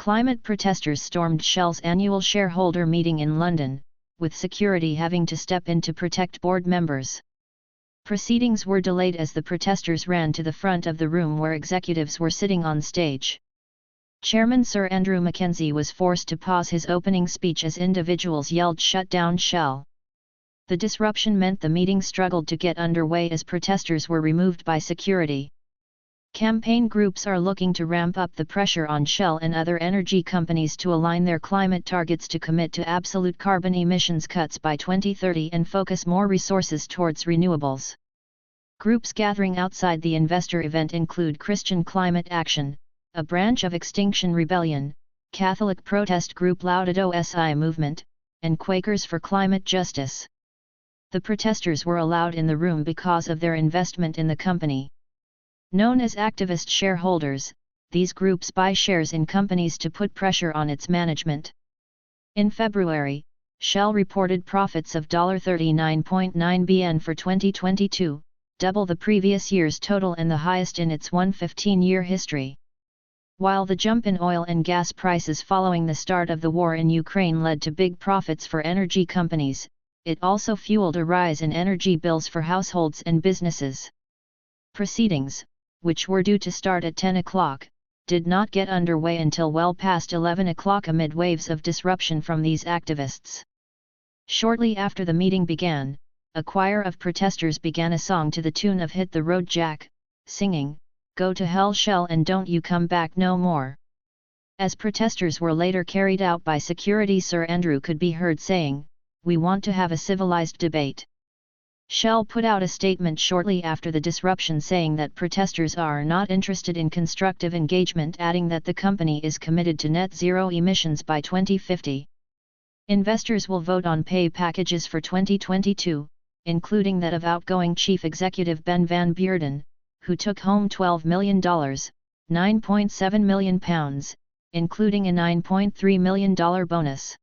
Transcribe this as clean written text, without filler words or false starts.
Climate protesters stormed Shell's annual shareholder meeting in London, with security having to step in to protect board members. Proceedings were delayed as the protesters ran to the front of the room where executives were sitting on stage. Chairman Sir Andrew Mackenzie was forced to pause his opening speech as individuals yelled "Shut down Shell." The disruption meant the meeting struggled to get underway as protesters were removed by security. Campaign groups are looking to ramp up the pressure on Shell and other energy companies to align their climate targets to commit to absolute carbon emissions cuts by 2030 and focus more resources towards renewables. Groups gathering outside the investor event include Christian Climate Action, a branch of Extinction Rebellion, Catholic protest group Laudato Si Movement, and Quakers for Climate Justice. The protesters were allowed in the room because of their investment in the company. Known as activist shareholders, these groups buy shares in companies to put pressure on its management. In February, Shell reported profits of $39.9 billion for 2022, double the previous year's total and the highest in its 15-year history. While the jump in oil and gas prices following the start of the war in Ukraine led to big profits for energy companies, it also fueled a rise in energy bills for households and businesses. Proceedings, which were due to start at 10 o'clock, did not get underway until well past 11 o'clock amid waves of disruption from these activists. Shortly after the meeting began, a choir of protesters began a song to the tune of "Hit the Road Jack," singing, "Go to hell Shell and don't you come back no more." As protesters were later carried out by security, Sir Andrew could be heard saying, "We want to have a civilized debate." Shell put out a statement shortly after the disruption saying that protesters are not interested in constructive engagement, adding that the company is committed to net zero emissions by 2050. Investors will vote on pay packages for 2022, including that of outgoing chief executive Ben van Beurden, who took home $12 million, £9.7 million, including a $9.3 million bonus.